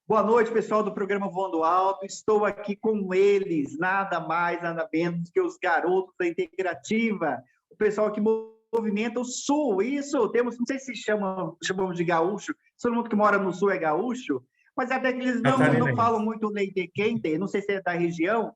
Boa noite, pessoal do programa Voando Alto. Estou aqui com eles, nada mais, nada menos que os garotos da Integrativa, o pessoal que movimenta o Sul. Isso, temos, não sei se chamamos de gaúcho, todo mundo que mora no Sul é gaúcho, mas até que eles não falam muito leite quente, não sei se é da região.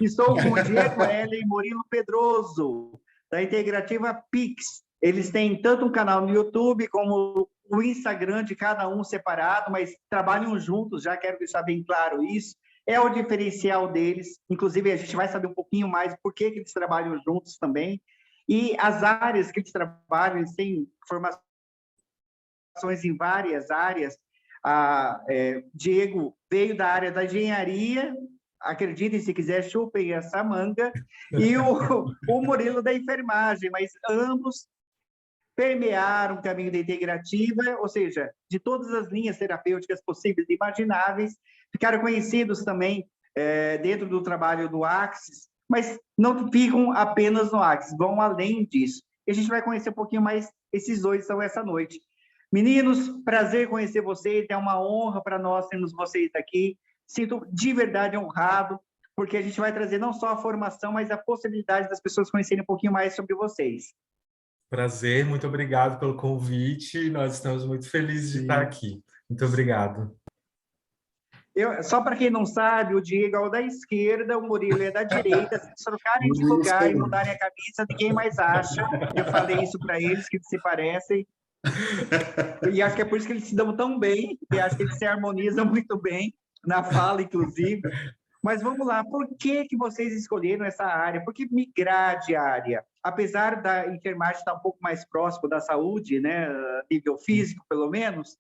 Estou com o Diego Hélio e Murilo Pedroso, da Integrativa Pix. Eles têm tanto um canal no YouTube como o Instagram de cada um separado, mas trabalham juntos, já quero deixar bem claro isso. É o diferencial deles. Inclusive, a gente vai saber um pouquinho mais por que eles trabalham juntos também. E as áreas que eles trabalham, eles têm formações em várias áreas. Diego veio da área da engenharia, acreditem se quiser, chupem essa manga, e o Murilo da enfermagem, mas ambos permearam o caminho da integrativa, ou seja, de todas as linhas terapêuticas possíveis e imagináveis, ficaram conhecidos também dentro do trabalho do Axis, mas não ficam apenas no Axis, vão além disso. E a gente vai conhecer um pouquinho mais esses dois são essa noite. Meninos, prazer conhecer vocês, é uma honra para nós termos vocês aqui. Sinto de verdade honrado, porque a gente vai trazer não só a formação, mas a possibilidade das pessoas conhecerem um pouquinho mais sobre vocês. Prazer, muito obrigado pelo convite. Nós estamos muito felizes de estar aqui. Muito obrigado. Só para quem não sabe, o Diego é o da esquerda, o Murilo é da direita. Se trocarem de lugar e mudarem a camisa, ninguém mais acha. Eu falei isso para eles, que se parecem. E acho que é por isso que eles se dão tão bem, e acho que eles se harmonizam muito bem na fala, inclusive. Mas vamos lá, por que vocês escolheram essa área? Por que migrar de área? Apesar da enfermagem estar um pouco mais próximo da saúde, né, nível físico, pelo menos,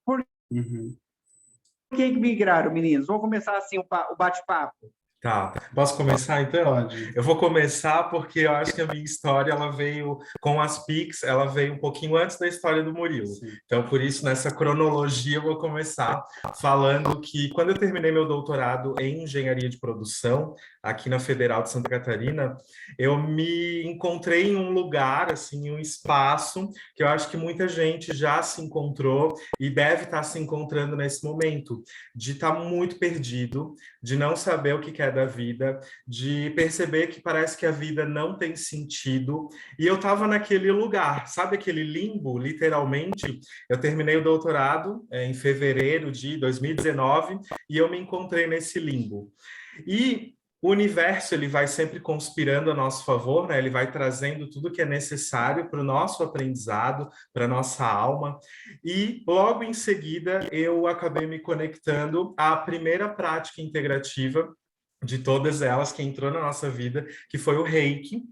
por que migraram, meninos? Vamos começar assim o bate-papo. Tá, posso começar então? Pode. Eu vou começar porque eu acho que a minha história, ela veio com as Pix, ela veio um pouquinho antes da história do Murilo. Sim. Então, por isso, nessa cronologia, eu vou começar falando que quando eu terminei meu doutorado em engenharia de produção, aqui na Federal de Santa Catarina, eu me encontrei em um lugar, assim, em um espaço que eu acho que muita gente já se encontrou e deve estar se encontrando nesse momento, de estar muito perdido, de não saber o que quer da vida, de perceber que parece que a vida não tem sentido, e eu estava naquele lugar, sabe aquele limbo, literalmente? Eu terminei o doutorado em fevereiro de 2019 e eu me encontrei nesse limbo. E o universo, ele vai sempre conspirando a nosso favor, né? Ele vai trazendo tudo que é necessário para o nosso aprendizado, para a nossa alma. E logo em seguida eu acabei me conectando à primeira prática integrativa de todas elas que entrou na nossa vida, que foi o reiki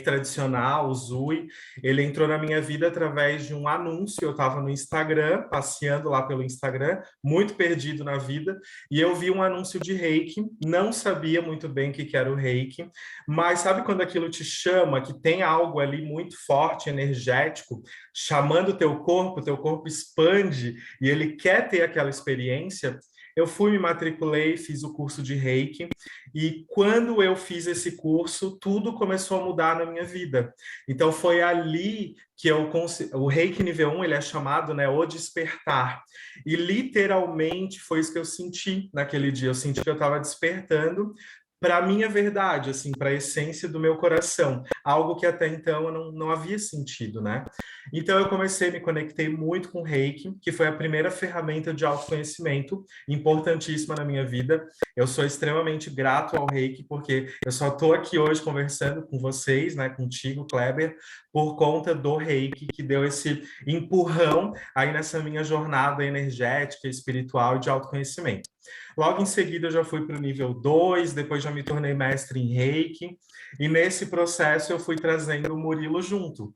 tradicional, o Zui. Ele entrou na minha vida através de um anúncio. Eu estava no Instagram, passeando lá pelo Instagram, muito perdido na vida, e eu vi um anúncio de reiki, não sabia muito bem o que era o reiki, mas sabe quando aquilo te chama, que tem algo ali muito forte, energético, chamando o teu corpo expande, e ele quer ter aquela experiência? Eu fui, me matriculei, fiz o curso de Reiki, e quando eu fiz esse curso, tudo começou a mudar na minha vida. Então, foi ali que o Reiki nível 1, ele é chamado, né, o despertar. E, literalmente, foi isso que eu senti naquele dia. Eu senti que eu estava despertando para a minha verdade, assim, para a essência do meu coração, algo que até então eu não havia sentido, né? Então eu me conectei muito com o Reiki, que foi a primeira ferramenta de autoconhecimento importantíssima na minha vida. Eu sou extremamente grato ao Reiki, porque eu só estou aqui hoje conversando com vocês, né, contigo, Kleber, por conta do Reiki, que deu esse empurrão aí nessa minha jornada energética, espiritual e de autoconhecimento. Logo em seguida, eu já fui para o nível 2, depois já me tornei mestre em Reiki, e nesse processo eu fui trazendo o Murilo junto.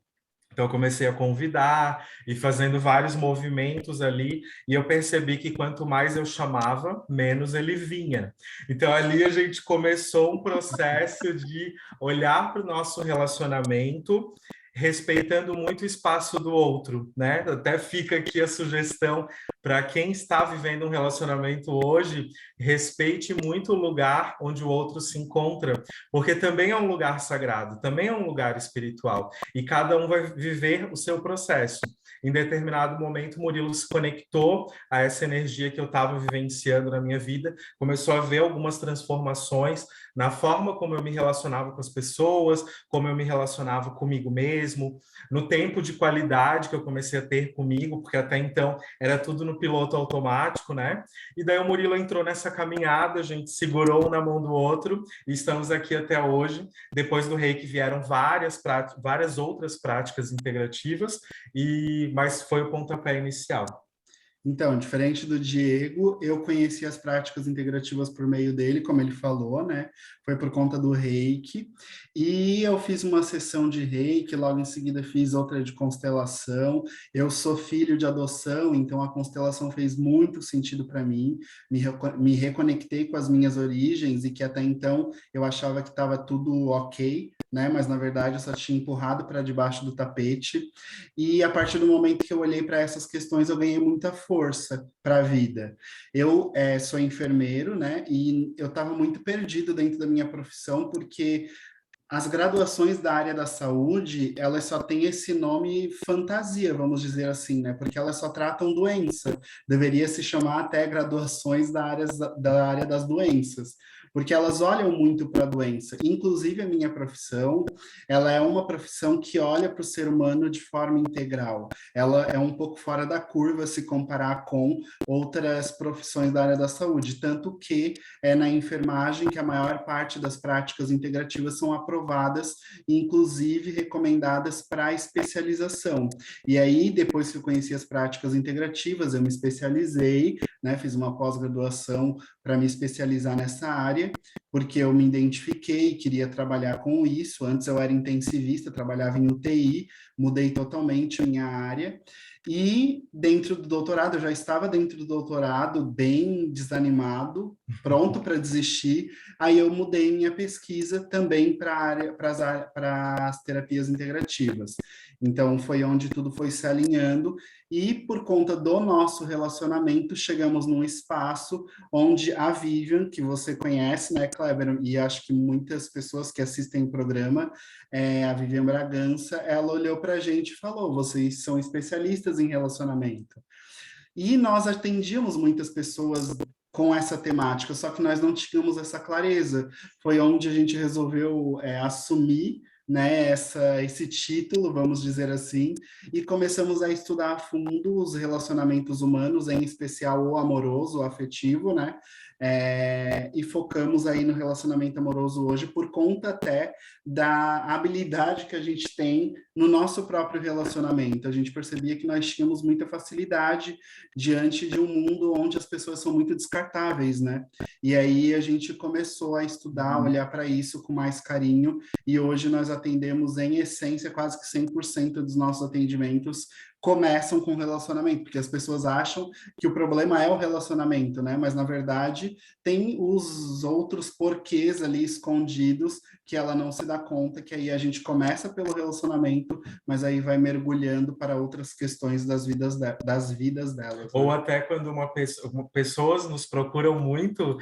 Então, eu comecei a convidar e fazendo vários movimentos ali, e eu percebi que quanto mais eu chamava, menos ele vinha. Então, ali a gente começou um processo de olhar para o nosso relacionamento, respeitando muito o espaço do outro, né? Até fica aqui a sugestão para quem está vivendo um relacionamento hoje, respeite muito o lugar onde o outro se encontra, porque também é um lugar sagrado, também é um lugar espiritual, e cada um vai viver o seu processo. em determinado momento, Murilo se conectou a essa energia que eu estava vivenciando na minha vida, começou a ver algumas transformações na forma como eu me relacionava com as pessoas, como eu me relacionava comigo mesmo, no tempo de qualidade que eu comecei a ter comigo, porque até então era tudo no piloto automático, né? E daí o Murilo entrou nessa caminhada, a gente segurou um na mão do outro e estamos aqui até hoje. Depois do Reiki vieram várias outras práticas integrativas, mas foi o pontapé inicial. Então, diferente do Diego, eu conheci as práticas integrativas por meio dele, como ele falou, né? Foi por conta do Reiki. E eu fiz uma sessão de Reiki, logo em seguida fiz outra de constelação. Eu sou filho de adoção, então a constelação fez muito sentido para mim. Me reconectei com as minhas origens e que até então eu achava que estava tudo ok, né? Mas na verdade eu só tinha empurrado para debaixo do tapete. E a partir do momento que eu olhei para essas questões, eu ganhei muita força para a vida. Eu sou enfermeiro, né? E eu estava muito perdido dentro da minha profissão, porque as graduações da área da saúde, elas só têm esse nome fantasia, vamos dizer assim, né? Porque elas só tratam doença. Deveria se chamar até graduações da área das doenças, porque elas olham muito para a doença. Inclusive, a minha profissão, ela é uma profissão que olha para o ser humano de forma integral. Ela é um pouco fora da curva se comparar com outras profissões da área da saúde, tanto que é na enfermagem que a maior parte das práticas integrativas são aprovadas, inclusive recomendadas para especialização. E aí, depois que eu conheci as práticas integrativas, eu me especializei, né, fiz uma pós-graduação para me especializar nessa área, porque eu me identifiquei e queria trabalhar com isso. Antes eu era intensivista, trabalhava em UTI, mudei totalmente minha área. E dentro do doutorado, eu já estava dentro do doutorado, bem desanimado, pronto para desistir. Aí eu mudei minha pesquisa também para as terapias integrativas. Então foi onde tudo foi se alinhando e por conta do nosso relacionamento chegamos num espaço onde a Vivian, que você conhece, né, Kleber, e acho que muitas pessoas que assistem o programa, a Vivian Bragança, ela olhou para a gente e falou: vocês são especialistas em relacionamento. E nós atendíamos muitas pessoas com essa temática, só que nós não tínhamos essa clareza. Foi onde a gente resolveu assumir, né, esse título, vamos dizer assim, e começamos a estudar a fundo os relacionamentos humanos, em especial o amoroso, o afetivo, né, e focamos aí no relacionamento amoroso hoje por conta até da habilidade que a gente tem no nosso próprio relacionamento. A gente percebia que nós tínhamos muita facilidade diante de um mundo onde as pessoas são muito descartáveis, né? E aí a gente começou a estudar, olhar para isso com mais carinho, e hoje nós atendemos, em essência, quase que 100% dos nossos atendimentos começam com relacionamento, porque as pessoas acham que o problema é o relacionamento, né? Mas, na verdade, tem os outros porquês ali escondidos que ela não se dá conta, que aí a gente começa pelo relacionamento, mas aí vai mergulhando para outras questões das vidas delas. Né? Ou até quando pessoas nos procuram muito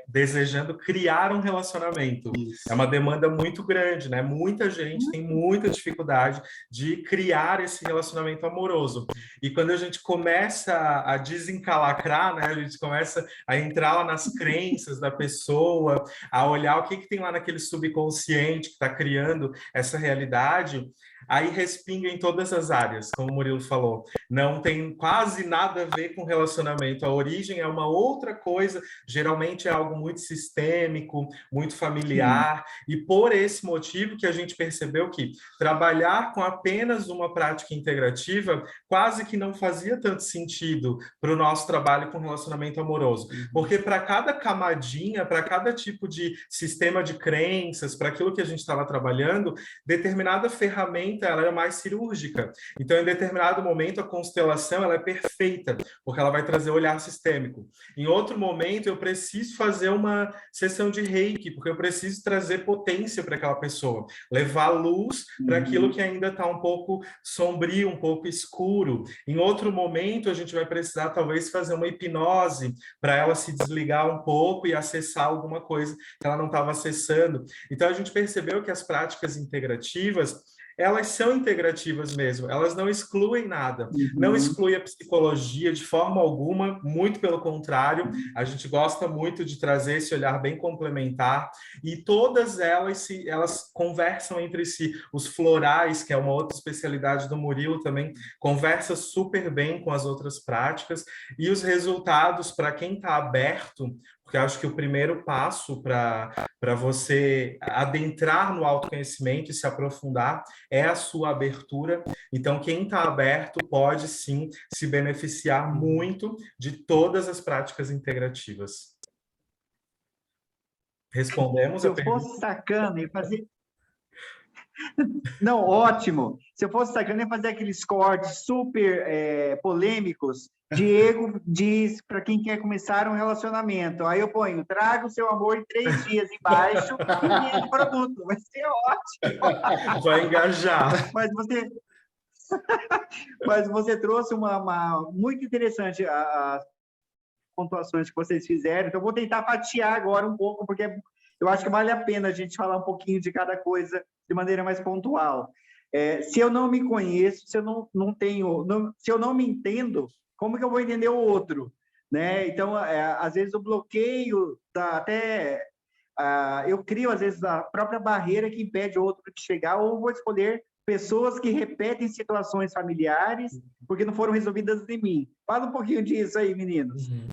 desejando criar um relacionamento. Isso. É uma demanda muito grande, né? Muita gente tem muita dificuldade de criar esse relacionamento amoroso. E quando a gente começa a desencalacrar, né? A gente começa a entrar lá nas crenças da pessoa, a olhar o que tem lá naquele subconsciente que está criando essa realidade, aí respinga em todas as áreas, como o Murilo falou. Não tem quase nada a ver com relacionamento. A origem é uma outra coisa, geralmente é algo muito sistêmico, muito familiar, e por esse motivo que a gente percebeu que trabalhar com apenas uma prática integrativa quase que não fazia tanto sentido para o nosso trabalho com relacionamento amoroso. Porque para cada camadinha, para cada tipo de sistema de crenças, para aquilo que a gente estava trabalhando, determinada ferramenta ela é mais cirúrgica. Então, em determinado momento, a constelação ela é perfeita, porque ela vai trazer o olhar sistêmico. Em outro momento, eu preciso fazer uma sessão de Reiki, porque eu preciso trazer potência para aquela pessoa, levar luz para aquilo que ainda está um pouco sombrio, um pouco escuro. Em outro momento, a gente vai precisar, talvez, fazer uma hipnose para ela se desligar um pouco e acessar alguma coisa que ela não estava acessando. Então, a gente percebeu que as práticas integrativas elas são integrativas mesmo, elas não excluem nada, não Uhum. exclui a psicologia de forma alguma, muito pelo contrário, a gente gosta muito de trazer esse olhar bem complementar, e todas elas conversam entre si. Os florais, que é uma outra especialidade do Murilo também, conversa super bem com as outras práticas, e os resultados, para quem está aberto, porque eu acho que o primeiro passo para você adentrar no autoconhecimento e se aprofundar é a sua abertura. Então, quem está aberto pode sim se beneficiar muito de todas as práticas integrativas. Respondemos Se a eu pergunta? fosse sacana e fazer. Não, ótimo. Se eu fosse sacana, ia fazer aqueles cortes super polêmicos. Diego diz para quem quer começar um relacionamento. Aí eu ponho, traga o seu amor em 3 dias embaixo e vende produto. Vai ser ótimo. Vai engajar. Mas você trouxe uma muito interessante as pontuações que vocês fizeram. Então, eu vou tentar fatiar agora um pouco, porque eu acho que vale a pena a gente falar um pouquinho de cada coisa de maneira mais pontual. Se eu não me conheço, se eu não tenho, se eu não me entendo, como que eu vou entender o outro? Né? Então, às vezes, o bloqueio eu crio, às vezes, a própria barreira que impede o outro de chegar, ou vou escolher pessoas que repetem situações familiares porque não foram resolvidas em mim. Fala um pouquinho disso aí, meninos. Uhum.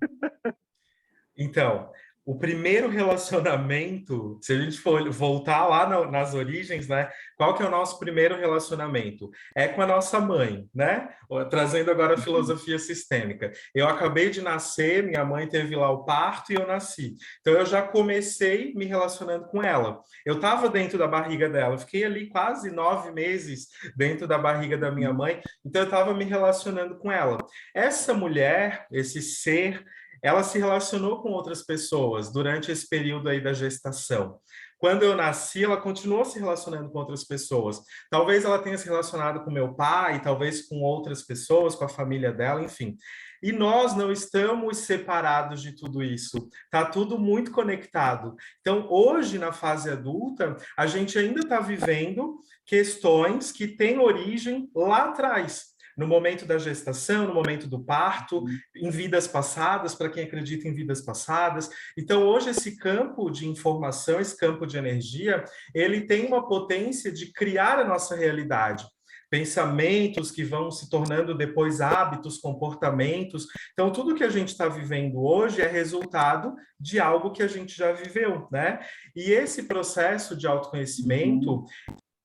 Então, o primeiro relacionamento, se a gente for voltar lá nas origens, né? Qual que é o nosso primeiro relacionamento? É com a nossa mãe, né? Trazendo agora a filosofia sistêmica. Eu acabei de nascer, minha mãe teve lá o parto e eu nasci. Então, eu já comecei me relacionando com ela. Eu estava dentro da barriga dela, eu fiquei ali quase 9 meses dentro da barriga da minha mãe, então eu estava me relacionando com ela. Essa mulher, esse ser, ela se relacionou com outras pessoas durante esse período aí da gestação. Quando eu nasci, ela continuou se relacionando com outras pessoas. Talvez ela tenha se relacionado com meu pai, talvez com outras pessoas, com a família dela, enfim. E nós não estamos separados de tudo isso. Está tudo muito conectado. Então, hoje, na fase adulta, a gente ainda está vivendo questões que têm origem lá atrás, no momento da gestação, no momento do parto, em vidas passadas, para quem acredita em vidas passadas. Então, hoje, esse campo de informação, esse campo de energia, ele tem uma potência de criar a nossa realidade. Pensamentos que vão se tornando depois hábitos, comportamentos. Então, tudo que a gente está vivendo hoje é resultado de algo que a gente já viveu, né? E esse processo de autoconhecimento,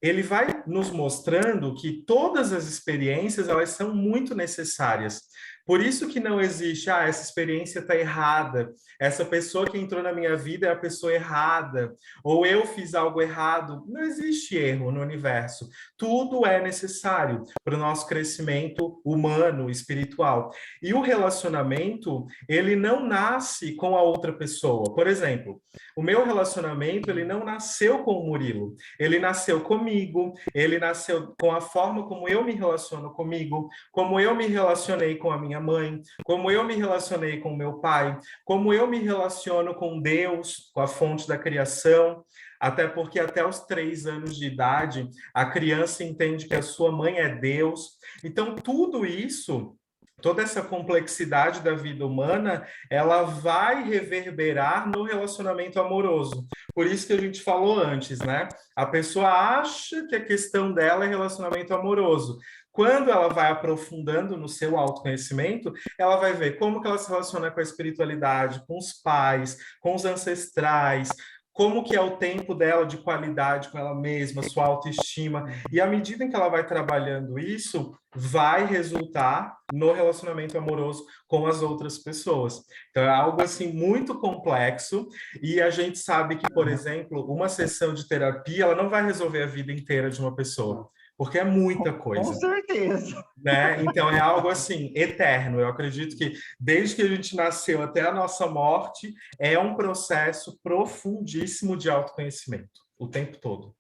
ele vai nos mostrando que todas as experiências, elas são muito necessárias. Por isso que não existe, essa experiência está errada, essa pessoa que entrou na minha vida é a pessoa errada, ou eu fiz algo errado. Não existe erro no universo. Tudo é necessário para o nosso crescimento humano, espiritual. E o relacionamento, ele não nasce com a outra pessoa. Por exemplo, o meu relacionamento, ele não nasceu com o Murilo, ele nasceu comigo, ele nasceu com a forma como eu me relaciono comigo, como eu me relacionei com a minha mãe, como eu me relacionei com o meu pai, como eu me relaciono com Deus, com a fonte da criação, até porque até os 3 anos de idade, a criança entende que a sua mãe é Deus. Então, tudo isso, toda essa complexidade da vida humana, ela vai reverberar no relacionamento amoroso. Por isso que a gente falou antes, né? A pessoa acha que a questão dela é relacionamento amoroso. Quando ela vai aprofundando no seu autoconhecimento, ela vai ver como que ela se relaciona com a espiritualidade, com os pais, com os ancestrais, como que é o tempo dela de qualidade com ela mesma, sua autoestima. E à medida em que ela vai trabalhando isso, vai resultar no relacionamento amoroso com as outras pessoas. Então, é algo assim muito complexo, e a gente sabe que, por exemplo, uma sessão de terapia, ela não vai resolver a vida inteira de uma pessoa, porque é muita Com coisa, certeza. né? Então é algo assim eterno. Eu acredito que desde que a gente nasceu até a nossa morte é um processo profundíssimo de autoconhecimento o tempo todo.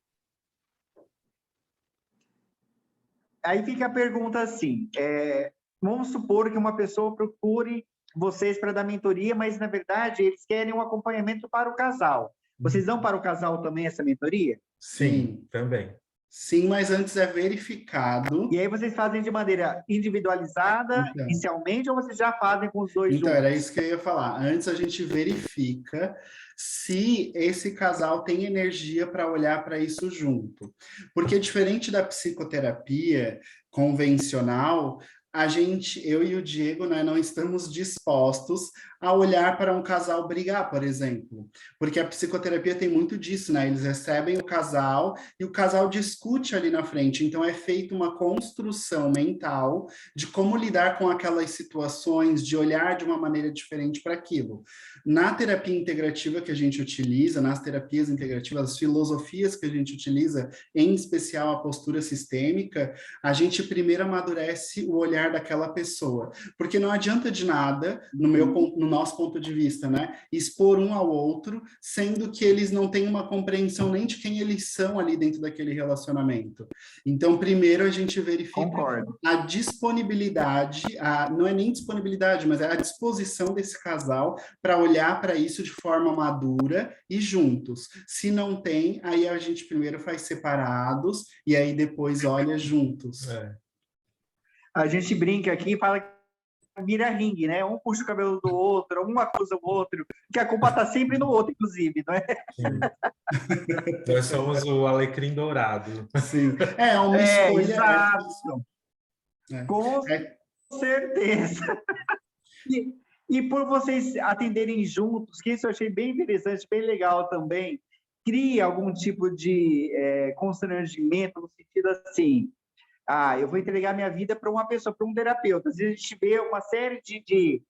Aí fica a pergunta assim, vamos supor que uma pessoa procure vocês para dar mentoria, mas, na verdade, eles querem um acompanhamento para o casal. Vocês dão para o casal também essa mentoria? Sim, também. Sim, mas antes é verificado. E aí vocês fazem de maneira individualizada, Então. inicialmente, ou vocês já fazem com os dois Então, juntos? era isso que eu ia falar. Antes a gente verifica se esse casal tem energia para olhar para isso junto. Porque diferente da psicoterapia convencional, eu e o Diego, né, não estamos dispostos a olhar para um casal brigar, por exemplo. Porque a psicoterapia tem muito disso, né? Eles recebem o casal e o casal discute ali na frente. Então é feita uma construção mental de como lidar com aquelas situações, de olhar de uma maneira diferente para aquilo. Na terapia integrativa que a gente utiliza, nas terapias integrativas, as filosofias que a gente utiliza, em especial a postura sistêmica, a gente primeiro amadurece o olhar daquela pessoa. Porque não adianta de nada, no nosso ponto de vista, né, expor um ao outro, sendo que eles não têm uma compreensão nem de quem eles são ali dentro daquele relacionamento. Então, primeiro a gente verifica a disponibilidade, não é nem disponibilidade, mas é a disposição desse casal para olhar para isso de forma madura e juntos. Se não tem, aí a gente primeiro faz separados e aí depois olha juntos. A gente brinca aqui e fala que vira ringue, né? Um puxa o cabelo do outro, um acusa o outro, que a culpa está sempre no outro, inclusive, não é? Sim. Nós somos o alecrim dourado. Sim. É uma escolha. Exato. Com certeza. E por vocês atenderem juntos, que isso eu achei bem interessante, bem legal também, cria algum tipo de constrangimento no sentido assim, eu vou entregar minha vida para uma pessoa, para um terapeuta. Às vezes a gente vê uma série de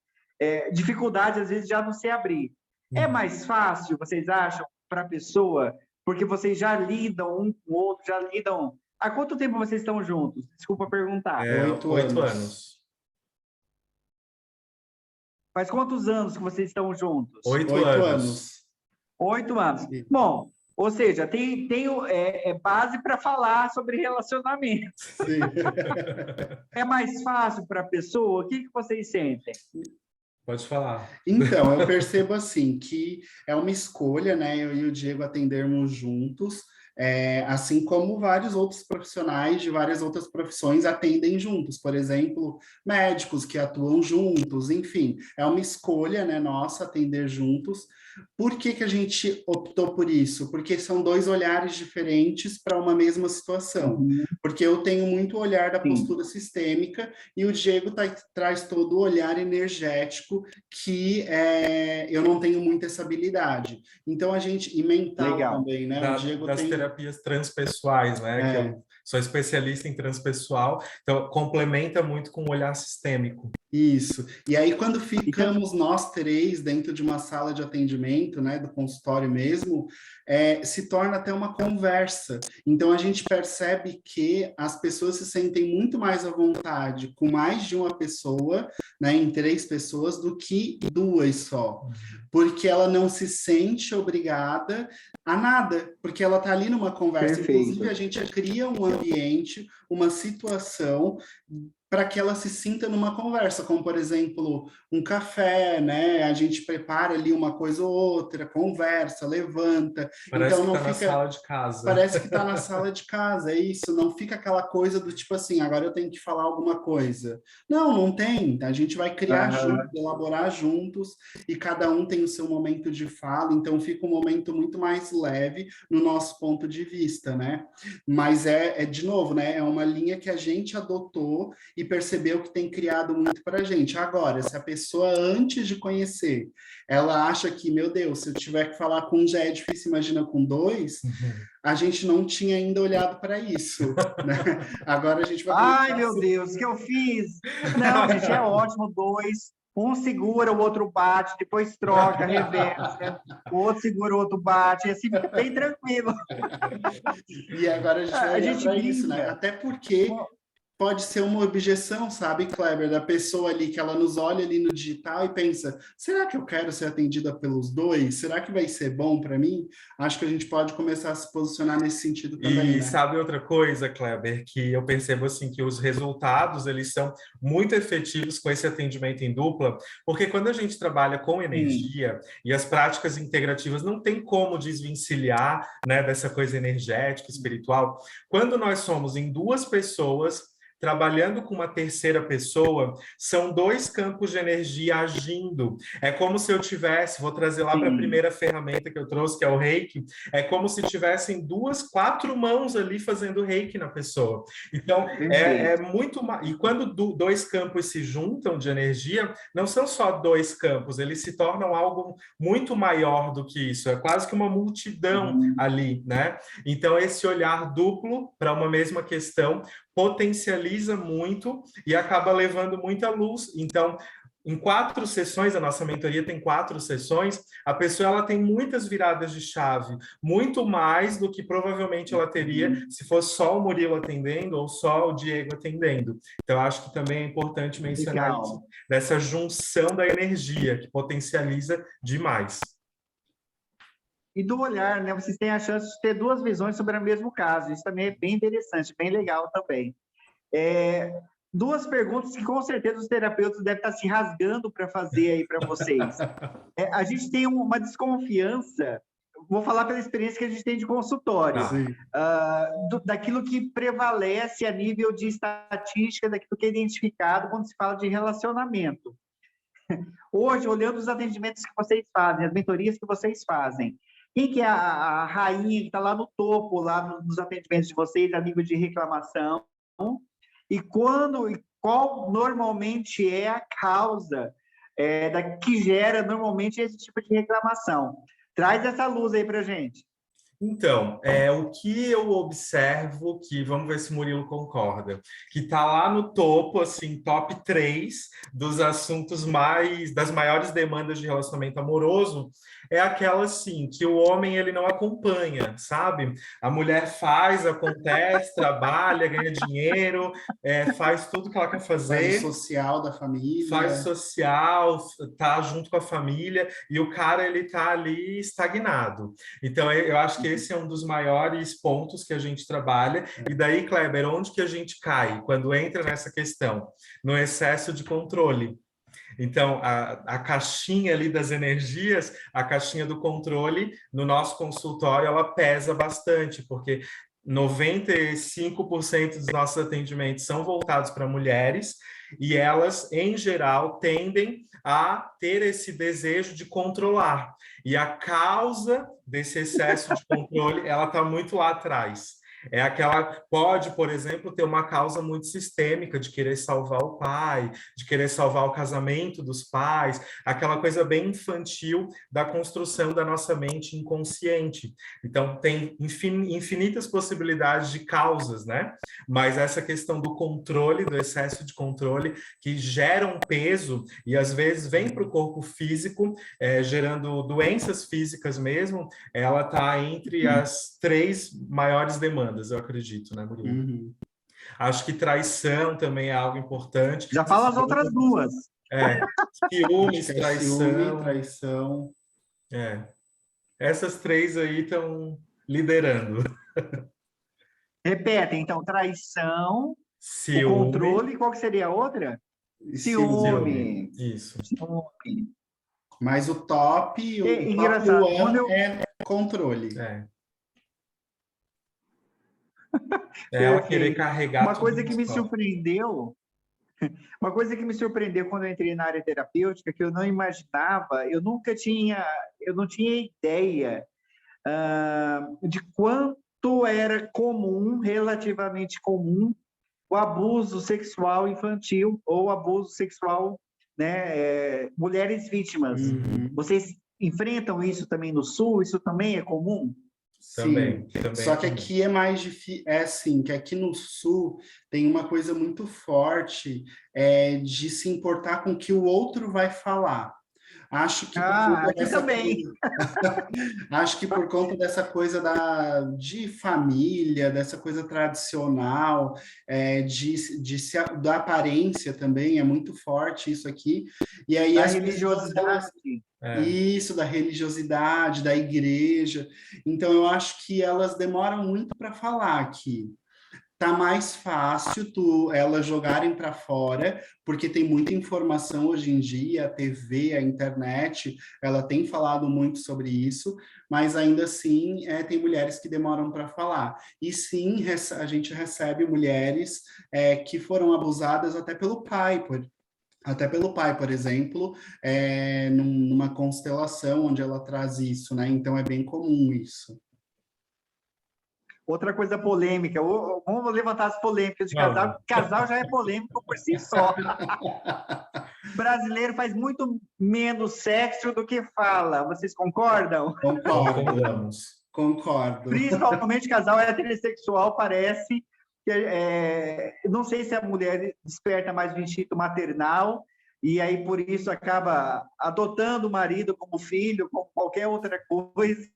dificuldades, às vezes, já não se abrir. É mais fácil, vocês acham, para a pessoa? Porque vocês já lidam um com o outro, já lidam... Há quanto tempo vocês estão juntos? Desculpa perguntar. 8 anos. Faz quantos anos que vocês estão juntos? 8 anos. 8 anos. Sim. Bom, ou seja, tem base para falar sobre relacionamento. Sim. É mais fácil para a pessoa? O que vocês sentem? Pode falar. Então, eu percebo assim, que é uma escolha, né? Eu e o Diego atendermos juntos, assim como vários outros profissionais de várias outras profissões atendem juntos, por exemplo, médicos que atuam juntos, enfim, é uma escolha, né, nossa atender juntos. Por que a gente optou por isso? Porque são dois olhares diferentes para uma mesma situação. Porque eu tenho muito olhar da postura sistêmica e o Diego traz todo o olhar energético que eu não tenho muita essa habilidade. Então a gente, e mental também, né? O Diego das terapias transpessoais, né? Que eu sou especialista em transpessoal, então complementa muito com o olhar sistêmico. Isso. E aí, quando ficamos nós três dentro de uma sala de atendimento, né, do consultório mesmo, se torna até uma conversa. Então, a gente percebe que as pessoas se sentem muito mais à vontade com mais de uma pessoa, né, em 3 pessoas, do que 2 só. Porque ela não se sente obrigada a nada, porque ela está ali numa conversa. Perfeito. Inclusive, a gente cria um ambiente, uma situação para que ela se sinta numa conversa, como, por exemplo, um café, né? A gente prepara ali uma coisa ou outra, conversa, levanta. Parece então, que está na sala de casa. Parece que está na sala de casa, é isso. Não fica aquela coisa do tipo assim, agora eu tenho que falar alguma coisa. Não tem. A gente vai criar juntos, elaborar juntos, e cada um tem o seu momento de fala, então fica um momento muito mais leve no nosso ponto de vista, né? Mas de novo, né? É uma linha que a gente adotou e percebeu que tem criado muito para a gente. Agora, se a pessoa, antes de conhecer, ela acha que, meu Deus, se eu tiver que falar com um já é difícil, imagina com 2, a gente não tinha ainda olhado para isso, né? Agora a gente vai... Ai, meu Deus, o que eu fiz? Não, gente, é ótimo, 2. Um segura, o outro bate, depois troca, reversa. O outro segura, o outro bate, e assim fica bem tranquilo. E agora a gente vai olhar para isso, né? Até porque pode ser uma objeção, sabe, Kleber, da pessoa ali que ela nos olha ali no digital e pensa, será que eu quero ser atendida pelos dois? Será que vai ser bom para mim? Acho que a gente pode começar a se posicionar nesse sentido também, E né? sabe outra coisa, Kleber, que eu percebo assim que os resultados eles são muito efetivos com esse atendimento em dupla, porque quando a gente trabalha com Sim. energia e as práticas integrativas não tem como desvencilhar, né, dessa coisa energética, espiritual. Quando nós somos em duas pessoas trabalhando com uma terceira pessoa, são dois campos de energia agindo. É como se eu tivesse, vou trazer lá para a Sim. primeira ferramenta que eu trouxe, que é o Reiki, é como se tivessem duas, quatro mãos ali fazendo reiki na pessoa. Então, é Perfeito. muito. E quando dois campos se juntam de energia, não são só dois campos, eles se tornam algo muito maior do que isso. É quase que uma multidão Uhum. ali, né? Então, esse olhar duplo para uma mesma questão potencializa muito e acaba levando muita luz. Então, em 4 sessões, a nossa mentoria tem 4 sessões, a pessoa ela tem muitas viradas de chave, muito mais do que provavelmente ela teria Uhum. se fosse só o Murilo atendendo ou só o Diego atendendo. Então, acho que também é importante mencionar isso, Legal. dessa junção da energia, que potencializa demais. E do olhar, né? Vocês têm a chance de ter duas visões sobre o mesmo caso. Isso também é bem interessante, bem legal também. Duas perguntas que com certeza os terapeutas devem estar se rasgando para fazer aí para vocês. A gente tem uma desconfiança, vou falar pela experiência que a gente tem de consultório, Tá. Sim. daquilo que prevalece a nível de estatística, daquilo que é identificado quando se fala de relacionamento. Hoje, olhando os atendimentos que vocês fazem, as mentorias que vocês fazem, quem que é a rainha que está lá no topo, lá nos atendimentos de vocês, a nível de reclamação? E qual normalmente é a causa que gera normalmente esse tipo de reclamação? Traz essa luz aí para gente. Então, o que eu observo, que vamos ver se o Murilo concorda, que está lá no topo, assim, top 3 dos assuntos das maiores demandas de relacionamento amoroso, é aquela, assim, que o homem, ele não acompanha, sabe? A mulher faz, acontece, trabalha, ganha dinheiro, faz tudo que ela quer Faz o fazer, social da faz família. social, tá junto com a família, e o cara ele tá ali estagnado. Então eu acho que esse é um dos maiores pontos que a gente trabalha. E daí, Kleber, onde que a gente cai quando entra nessa questão? No excesso de controle. Então, a caixinha ali das energias, a caixinha do controle, no nosso consultório, ela pesa bastante, porque 95% dos nossos atendimentos são voltados para mulheres e elas, em geral, tendem a ter esse desejo de controlar. E a causa desse excesso de controle, ela está muito lá atrás. É aquela, pode, por exemplo, ter uma causa muito sistêmica de querer salvar o pai, de querer salvar o casamento dos pais, aquela coisa bem infantil da construção da nossa mente inconsciente. Então, tem infinitas possibilidades de causas, né? Mas essa questão do controle, do excesso de controle, que gera um peso e às vezes vem para o corpo físico, gerando doenças físicas mesmo, ela está entre as 3 maiores demandas, eu acredito, né, Murilo? Uhum. Acho que traição também é algo importante. Já fala as outras duas. Acho Ciúmes, que é ciúme, traição. traição. É. Essas 3 aí estão liderando. Repete, então, traição, o Ciúme, controle, qual que seria a outra? E ciúme. ciúme. Ciúme. Isso. Ciúme. Mas o top Engraçado, quando one eu... é controle. É ela querer Perfeito. carregar Uma tudo coisa que nas me costas. surpreendeu, uma coisa que me surpreendeu quando eu entrei na área terapêutica, que eu não imaginava, eu não tinha ideia de quanto era comum, relativamente comum, o abuso sexual infantil ou abuso sexual, né, mulheres vítimas. Uhum. Vocês enfrentam isso também no Sul? Isso também é comum? Sim, Também só é que comum. aqui é mais difícil, é assim, que aqui no Sul tem uma coisa muito forte de se importar com o que o outro vai falar. Acho que por Ah, conta aqui dessa também. acho que por conta dessa coisa de família, dessa coisa tradicional, da aparência também, é muito forte isso aqui. E aí Da as pessoas, elas, religiosidade. É. isso, da religiosidade, da igreja. Então, eu acho que elas demoram muito para falar aqui. Tá mais fácil elas jogarem para fora, porque tem muita informação hoje em dia, a TV, a internet, ela tem falado muito sobre isso, mas ainda assim tem mulheres que demoram para falar. E sim, a gente recebe mulheres que foram abusadas até pelo pai, por exemplo, numa constelação onde ela traz isso, né? Então é bem comum isso. Outra coisa polêmica, vamos levantar as polêmicas de casal. Vamos. Casal já é polêmico por si só. O brasileiro faz muito menos sexo do que fala. Vocês concordam? Concordamos. Concordo. Principalmente casal heterossexual, parece que não sei se a mulher desperta mais o instinto maternal e aí por isso acaba adotando o marido como filho, como qualquer outra coisa,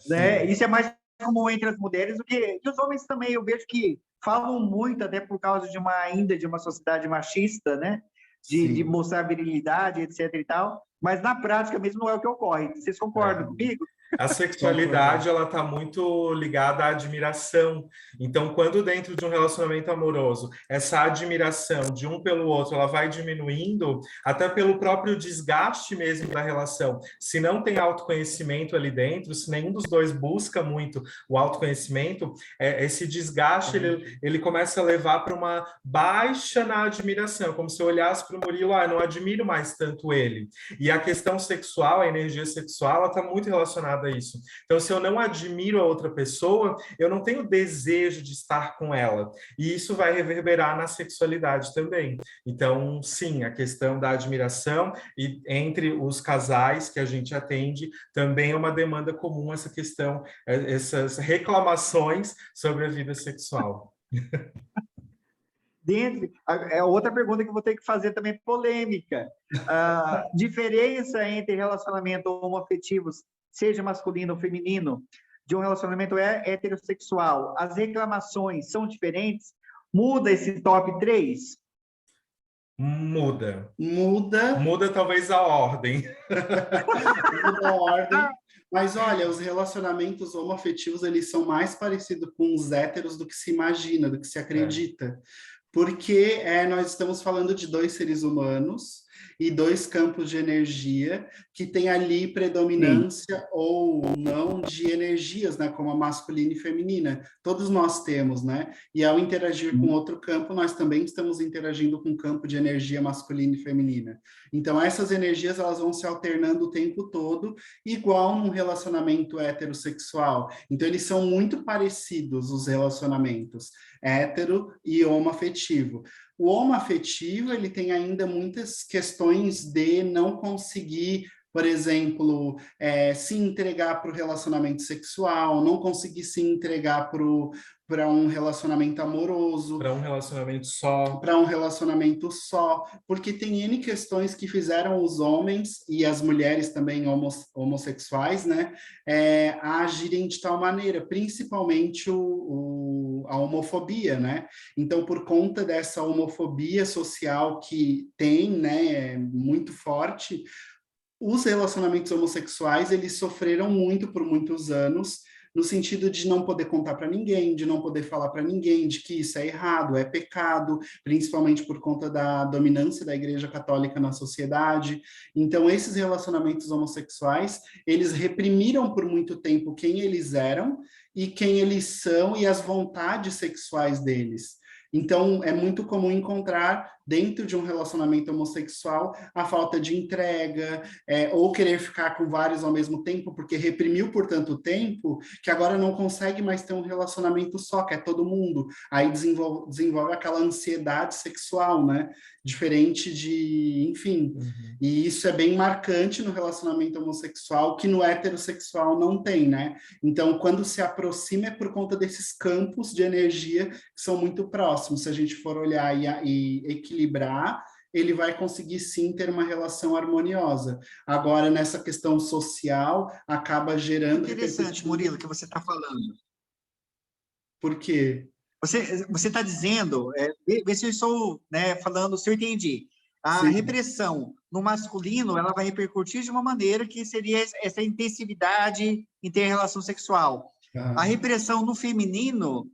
né? Isso é mais comum entre as mulheres do que e os homens também. Eu vejo que falam muito até por causa ainda de uma sociedade machista, né? De Sim. mostrar virilidade, etc. e tal. Mas na prática mesmo não é o que ocorre. Vocês concordam comigo? A sexualidade, ela está muito ligada à admiração. Então, quando dentro de um relacionamento amoroso, essa admiração de um pelo outro, ela vai diminuindo, até pelo próprio desgaste mesmo da relação. Se não tem autoconhecimento ali dentro, se nenhum dos dois busca muito o autoconhecimento, esse desgaste, ele começa a levar para uma baixa na admiração, como se eu olhasse para o Murilo, eu não admiro mais tanto ele. E a questão sexual, a energia sexual, ela está muito relacionada a isso. Então, se eu não admiro a outra pessoa, eu não tenho desejo de estar com ela. E isso vai reverberar na sexualidade também. Então, sim, a questão da admiração e entre os casais que a gente atende também é uma demanda comum essa questão, essas reclamações sobre a vida sexual. Outra pergunta que eu vou ter que fazer também polêmica. Diferença entre relacionamento homoafetivos, seja masculino ou feminino, de um relacionamento heterossexual, as reclamações são diferentes? Muda esse top 3? Muda talvez a ordem. Muda a ordem. Mas olha, os relacionamentos homoafetivos, eles são mais parecidos com os héteros do que se imagina, do que se acredita. Porque nós estamos falando de dois seres humanos e dois campos de energia que têm ali predominância ou não de energias, né, como a masculina e feminina. Todos nós temos, né? E ao interagir com outro campo, nós também estamos interagindo com o campo de energia masculina e feminina. Então, essas energias, elas vão se alternando o tempo todo, igual num relacionamento heterossexual. Então, eles são muito parecidos, os relacionamentos hétero e homoafetivo. O homoafetivo, ele tem ainda muitas questões de não conseguir, por exemplo, se entregar para o relacionamento sexual, não conseguir se entregar para um relacionamento amoroso. Para um relacionamento só. Para um relacionamento só. Porque tem N questões que fizeram os homens e as mulheres também homossexuais, né, a agirem de tal maneira, principalmente a homofobia, né? Então, por conta dessa homofobia social que tem, né, muito forte, os relacionamentos homossexuais, eles sofreram muito por muitos anos, no sentido de não poder contar para ninguém, de não poder falar para ninguém, de que isso é errado, é pecado, principalmente por conta da dominância da Igreja Católica na sociedade. Então, esses relacionamentos homossexuais, eles reprimiram por muito tempo quem eles eram e quem eles são e as vontades sexuais deles. Então, é muito comum encontrar dentro de um relacionamento homossexual a falta de entrega, ou querer ficar com vários ao mesmo tempo, porque reprimiu por tanto tempo que agora não consegue mais ter um relacionamento só, que é todo mundo. Aí desenvolve aquela ansiedade sexual, né? Diferente de, enfim. E isso é bem marcante no relacionamento homossexual, que no heterossexual não tem, né? Então, quando se aproxima é por conta desses campos de energia que são muito próximos. Se a gente for olhar e equilibrar, ele vai conseguir sim ter uma relação harmoniosa. Agora, nessa questão social, acaba gerando... Interessante, Murilo, que você está falando. Por quê? Você está dizendo, vê se eu estou, né, falando, se eu entendi. A Sim. repressão no masculino, ela vai repercutir de uma maneira que seria essa intensividade em ter relação sexual. A repressão no feminino,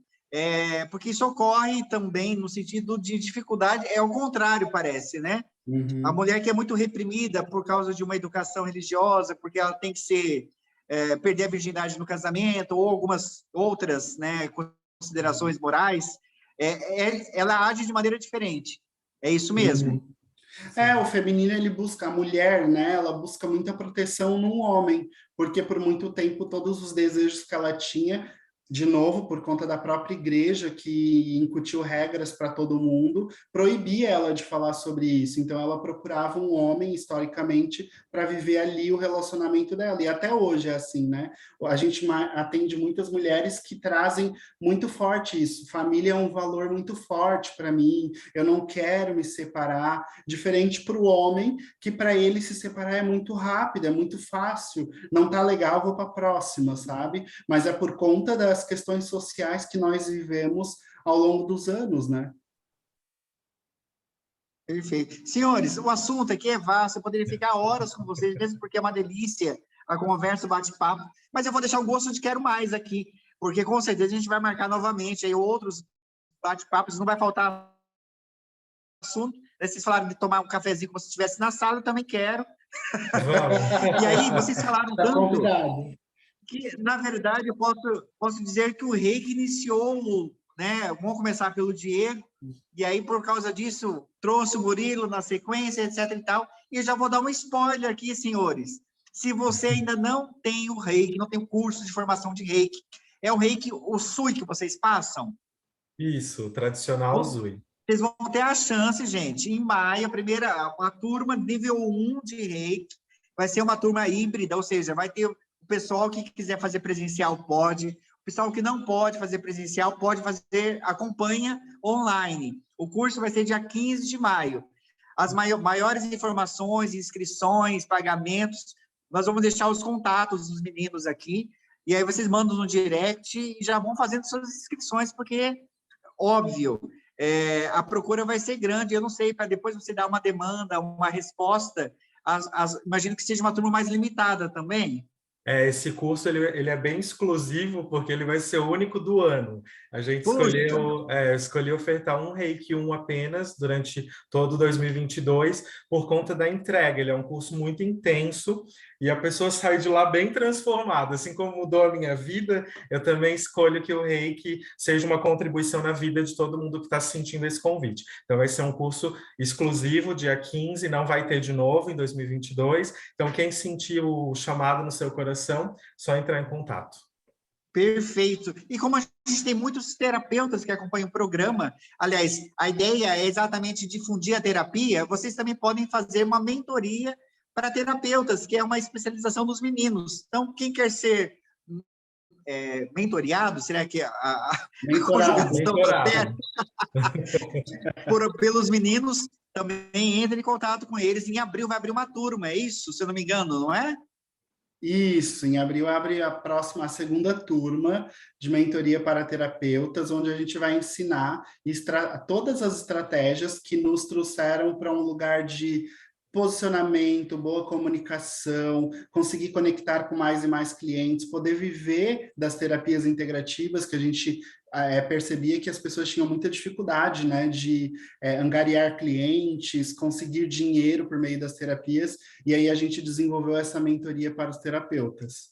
porque isso ocorre também no sentido de dificuldade, é o contrário, parece, né? Uhum. A mulher que é muito reprimida por causa de uma educação religiosa, porque ela tem que perder a virgindade no casamento, ou algumas outras, né, considerações morais, ela age de maneira diferente. É isso mesmo? Uhum. O feminino, ele busca, a mulher, né, ela busca muita proteção num homem, porque por muito tempo todos os desejos que ela tinha, de novo, por conta da própria igreja, que incutiu regras para todo mundo, proibia ela de falar sobre isso. Então, ela procurava um homem, historicamente, para viver ali o relacionamento dela. E até hoje é assim, né? A gente atende muitas mulheres que trazem muito forte isso. Família é um valor muito forte para mim, eu não quero me separar. Diferente para o homem, que para ele se separar é muito rápido, é muito fácil. Não tá legal, vou para a próxima, sabe? Mas é por conta das questões sociais que nós vivemos ao longo dos anos, né? Perfeito. Senhores, o assunto aqui é vasto, eu poderia ficar horas com vocês, mesmo porque é uma delícia a conversa, o bate-papo, mas eu vou deixar o gosto de quero mais aqui, porque com certeza a gente vai marcar novamente aí outros bate-papos, não vai faltar assunto. Vocês falaram de tomar um cafezinho como se estivesse na sala, eu também quero. E aí, vocês falaram Tá tanto... convidado. Que, na verdade, eu posso dizer que o Reiki iniciou, né? Vamos começar pelo Diego, e aí, por causa disso, trouxe o Murilo na sequência, etc. e tal. E eu já vou dar um spoiler aqui, senhores. Se você ainda não tem o Reiki, não tem o curso de formação de Reiki, é o Reiki, o Sui que vocês passam? Isso, o tradicional Zui. Vocês vão ter a chance, gente, em maio, a turma nível 1 de Reiki, vai ser uma turma híbrida, ou seja, vai ter o pessoal que quiser fazer presencial pode, o pessoal que não pode fazer presencial pode fazer, acompanha online. O curso vai ser dia 15 de maio. As maiores informações, inscrições, pagamentos, nós vamos deixar os contatos dos meninos aqui, e aí vocês mandam no direct e já vão fazendo suas inscrições, porque, óbvio, a procura vai ser grande, eu não sei, para depois você dar uma demanda, uma resposta, imagino que seja uma turma mais limitada também. Esse curso ele é bem exclusivo, porque ele vai ser o único do ano. A gente escolheu ofertar um Reiki 1 apenas durante todo 2022, por conta da entrega. Ele é um curso muito intenso, e a pessoa sai de lá bem transformada. Assim como mudou a minha vida, eu também escolho que o Reiki seja uma contribuição na vida de todo mundo que está sentindo esse convite. Então, vai ser um curso exclusivo, dia 15, não vai ter de novo em 2022. Então, quem sentir o chamado no seu coração, só entrar em contato. Perfeito. E como a gente tem muitos terapeutas que acompanham o programa, aliás, a ideia é exatamente difundir a terapia, vocês também podem fazer uma mentoria para terapeutas, que é uma especialização dos meninos. Então, quem quer ser mentoriado, será que a conjugação está certa? Pelos meninos, também entre em contato com eles. Em abril vai abrir uma turma, é isso? Se eu não me engano, não é? Isso, em abril abre a segunda turma de mentoria para terapeutas, onde a gente vai ensinar todas as estratégias que nos trouxeram para um lugar de posicionamento, boa comunicação, conseguir conectar com mais e mais clientes, poder viver das terapias integrativas, que a gente percebia que as pessoas tinham muita dificuldade, né, de angariar clientes, conseguir dinheiro por meio das terapias, e aí a gente desenvolveu essa mentoria para os terapeutas.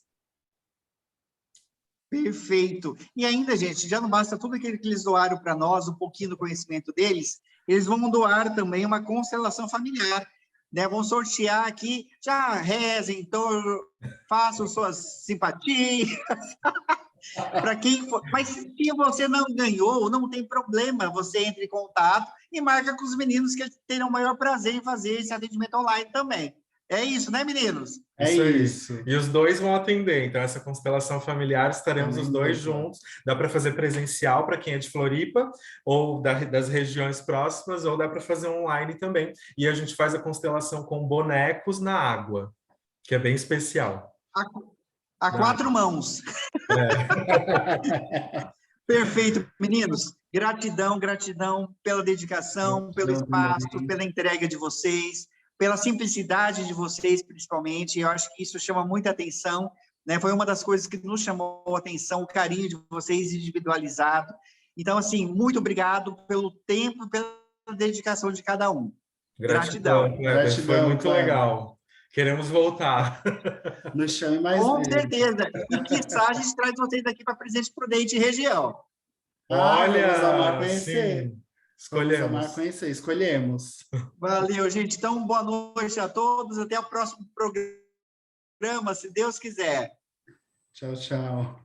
Perfeito. E ainda, gente, já não basta tudo aquilo que eles doaram para nós, um pouquinho do conhecimento deles, eles vão doar também uma constelação familiar, né? Vão sortear aqui, já rezem, então façam suas simpatias, para quem for. Mas se você não ganhou, não tem problema, você entra em contato e marca com os meninos que eles terão o maior prazer em fazer esse atendimento online também. É isso, né, meninos? É Isso aí. isso. E os dois vão atender. Então, essa constelação familiar, estaremos os dois juntos. Dá para fazer presencial para quem é de Floripa, ou das regiões próximas, ou dá para fazer online também. E a gente faz a constelação com bonecos na água, que é bem especial. A 4 mãos. É. Perfeito, meninos. Gratidão, gratidão pela dedicação, pelo espaço, pela entrega de vocês, pela simplicidade de vocês, principalmente. Eu acho que isso chama muita atenção, né? Foi uma das coisas que nos chamou a atenção, o carinho de vocês individualizado. Então, assim, muito obrigado pelo tempo e pela dedicação de cada um. Gratidão, Kleber. Foi muito legal. Queremos voltar. Nos chame mais Com vezes. certeza. E quiçá a gente traz vocês aqui para Presidente Prudente e região. Olha, vamos amar conhecer. sim. Escolhemos. Vamos amar conhecer, escolhemos. Valeu, gente. Então, boa noite a todos. Até o próximo programa, se Deus quiser. Tchau, tchau.